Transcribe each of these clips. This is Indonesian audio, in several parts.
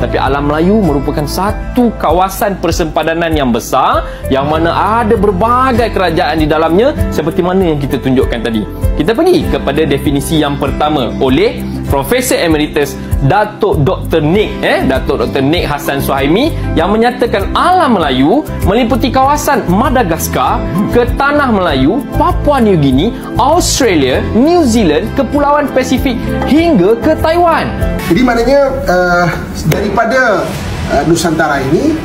Tapi alam Melayu merupakan satu kawasan persempadanan yang besar yang mana ada berbagai kerajaan di dalamnya seperti mana yang kita tunjukkan tadi. Kita pergi kepada definisi yang pertama oleh Profesor Emeritus Datuk Dr. Nik Hassan Suhaimi yang menyatakan alam Melayu meliputi kawasan Madagaskar ke Tanah Melayu, Papua New Guinea, Australia, New Zealand, Kepulauan Pasifik hingga ke Taiwan. Jadi maknanya daripada Nusantara ini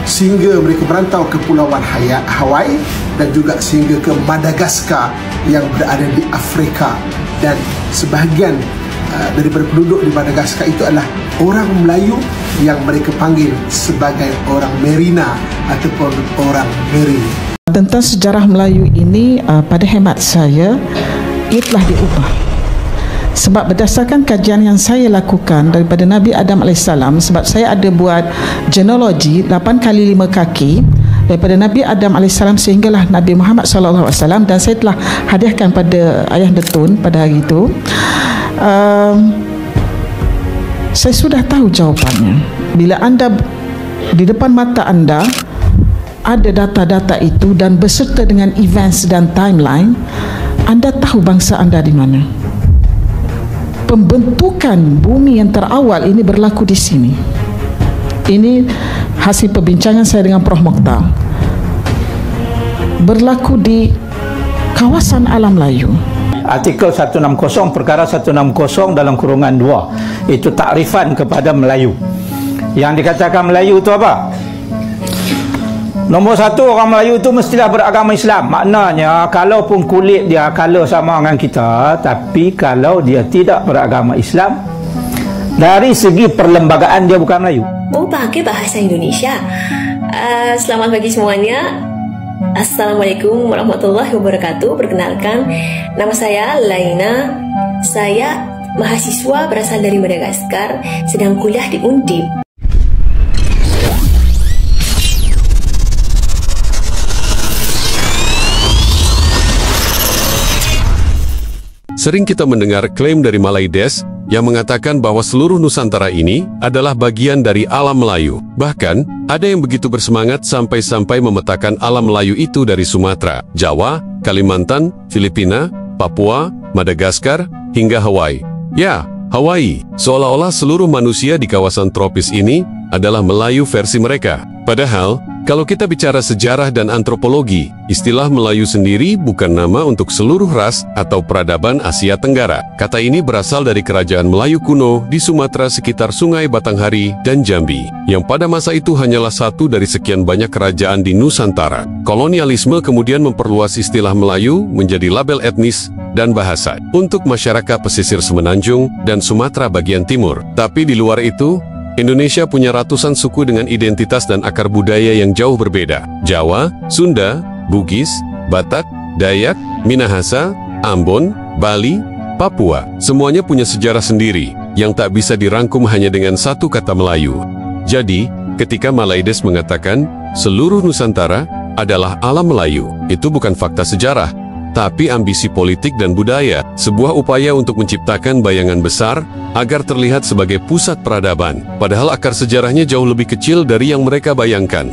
sehingga mereka merantau ke Pulauan Hawaii dan juga sehingga ke Madagaskar yang berada di Afrika, dan sebahagian daripada penduduk di Madagaskar itu adalah orang Melayu yang mereka panggil sebagai orang Merina ataupun orang Meri. Tentang sejarah Melayu ini, pada hemat saya, ia telah diubah. Sebab berdasarkan kajian yang saya lakukan daripada Nabi Adam AS, sebab saya ada buat genealogi 8 kali 5 kaki daripada Nabi Adam AS sehinggalah Nabi Muhammad SAW, dan saya telah hadiahkan pada Ayah Detun pada hari itu. Saya sudah tahu jawapannya. Bila anda di depan mata anda ada data-data itu dan beserta dengan events dan timeline, anda tahu bangsa anda di mana. Pembentukan bumi yang terawal ini berlaku di sini. Ini hasil perbincangan saya dengan Prof. Mokhtar. Berlaku di kawasan alam Melayu. Artikel 160 perkara 160 dalam kurungan 2 itu takrifan kepada Melayu. Yang dikatakan Melayu itu apa? Nombor 1, orang Melayu itu mestilah beragama Islam. Maknanya kalaupun kulit dia color sama dengan kita, tapi kalau dia tidak beragama Islam, dari segi perlembagaan dia bukan Melayu. Mau pakai bahasa Indonesia. Selamat pagi semuanya. Assalamualaikum warahmatullahi wabarakatuh. Perkenalkan, nama saya Laina. Saya mahasiswa berasal dari Madagaskar, sedang kuliah di Undip. Sering kita mendengar klaim dari Malaides yang mengatakan bahwa seluruh Nusantara ini adalah bagian dari alam Melayu. Bahkan, ada yang begitu bersemangat sampai-sampai memetakan alam Melayu itu dari Sumatera, Jawa, Kalimantan, Filipina, Papua, Madagaskar, hingga Hawaii. Ya, Hawaii, seolah-olah seluruh manusia di kawasan tropis ini adalah Melayu versi mereka. Padahal, kalau kita bicara sejarah dan antropologi, istilah Melayu sendiri bukan nama untuk seluruh ras atau peradaban Asia Tenggara. Kata ini berasal dari kerajaan Melayu kuno di Sumatera sekitar Sungai Batanghari dan Jambi, yang pada masa itu hanyalah satu dari sekian banyak kerajaan di Nusantara. Kolonialisme kemudian memperluas istilah Melayu menjadi label etnis dan bahasa untuk masyarakat pesisir Semenanjung dan Sumatera bagian timur. Tapi di luar itu, Indonesia punya ratusan suku dengan identitas dan akar budaya yang jauh berbeda. Jawa, Sunda, Bugis, Batak, Dayak, Minahasa, Ambon, Bali, Papua. Semuanya punya sejarah sendiri yang tak bisa dirangkum hanya dengan satu kata Melayu. Jadi, ketika Malaides mengatakan seluruh Nusantara adalah alam Melayu, itu bukan fakta sejarah, tapi ambisi politik dan budaya, sebuah upaya untuk menciptakan bayangan besar agar terlihat sebagai pusat peradaban, padahal akar sejarahnya jauh lebih kecil dari yang mereka bayangkan.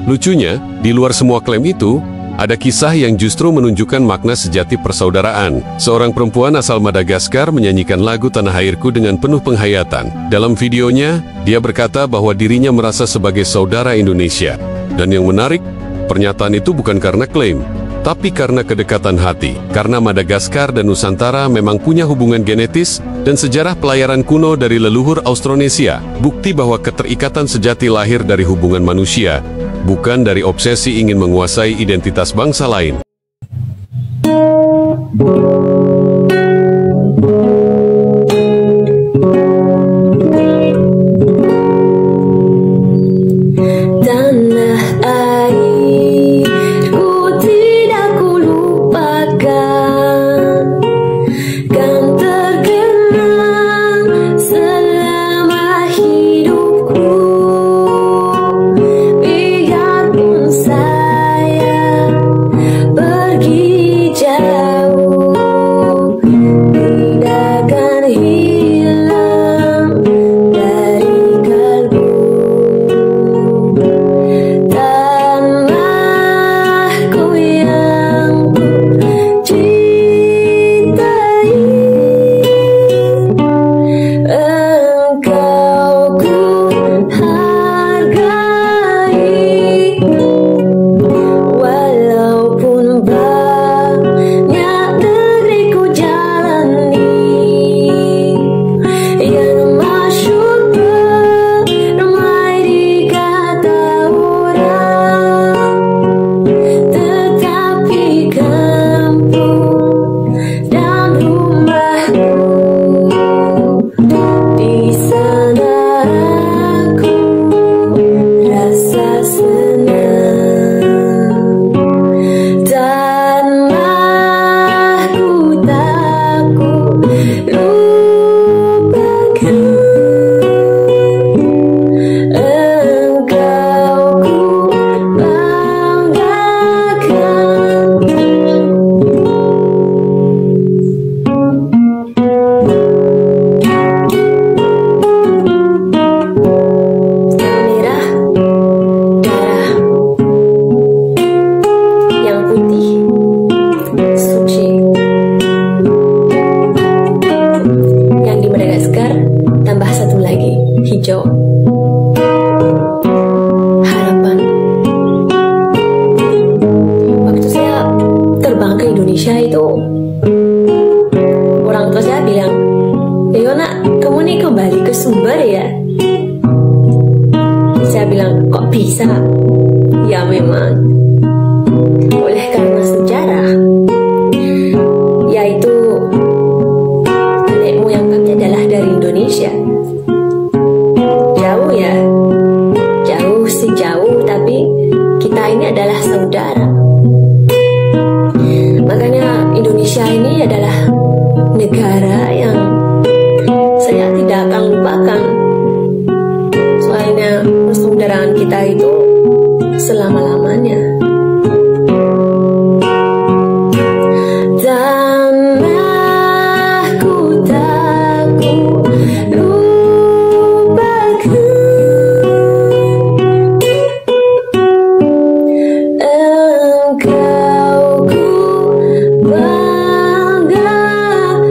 Lucunya, di luar semua klaim itu, ada kisah yang justru menunjukkan makna sejati persaudaraan. Seorang perempuan asal Madagaskar menyanyikan lagu Tanah Airku dengan penuh penghayatan. Dalam videonya, dia berkata bahwa dirinya merasa sebagai saudara Indonesia. Dan yang menarik, pernyataan itu bukan karena klaim, tapi karena kedekatan hati. Karena Madagaskar dan Nusantara memang punya hubungan genetis dan sejarah pelayaran kuno dari leluhur Austronesia. Bukti bahwa keterikatan sejati lahir dari hubungan manusia, bukan dari obsesi ingin menguasai identitas bangsa lain. Saya pergi jauh. Indonesia itu orang tua saya bilang, "Ayo nak, kamu nih kembali ke sumber ya." Saya bilang, "Kok bisa?" Ya memang oleh karena sejarah, yaitu nenek moyang kami adalah dari Indonesia. Jauh ya, jauh sih jauh, tapi kita ini adalah saudara. Makanya Indonesia ini adalah negara yang saya tidak akan lupakan. Soalnya persaudaraan kita itu selama-lamanya. Tanahku tak ku lupakan, engkau ku banggakan.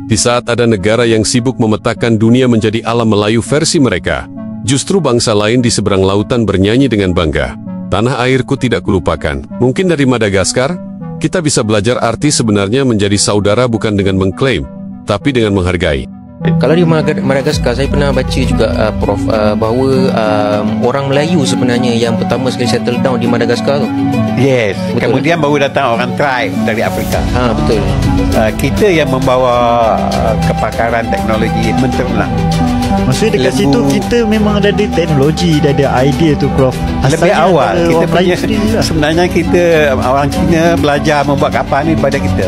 Di saat ada negara yang sibuk memetakan dunia menjadi alam Melayu versi mereka, justru bangsa lain di seberang lautan bernyanyi dengan bangga. Tanah airku tidak kulupakan. Mungkin dari Madagaskar, kita bisa belajar arti sebenarnya menjadi saudara bukan dengan mengklaim, tapi dengan menghargai. Kalau di Madagaskar, saya pernah baca juga Prof, bahawa orang Melayu sebenarnya yang pertama sekali settle down di Madagaskar tu. Yes, Betul. kemudian baru datang orang tribe dari Afrika. Betul. Kita yang membawa kepakaran teknologi menternak. Maksudnya dekat Lembu. situ kita memang ada idea, dah ada idea tu Prof. Lebih awal kita orang Melayu punya, sendiri lah. sebenarnya kita orang Cina belajar membuat kapal ni daripada kita.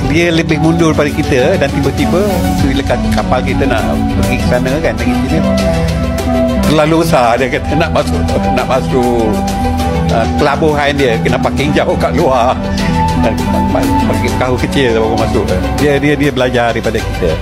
Dia lebih mundur daripada kita dan tiba-tiba bila kapal kita nak pergi ke sana kan, pergi sini terlalu besar, dia kata nak masuk pelabuhan dia kena parking jauh kat luar, dan pakai perahu kecil baru masuk. Dia belajar daripada kita.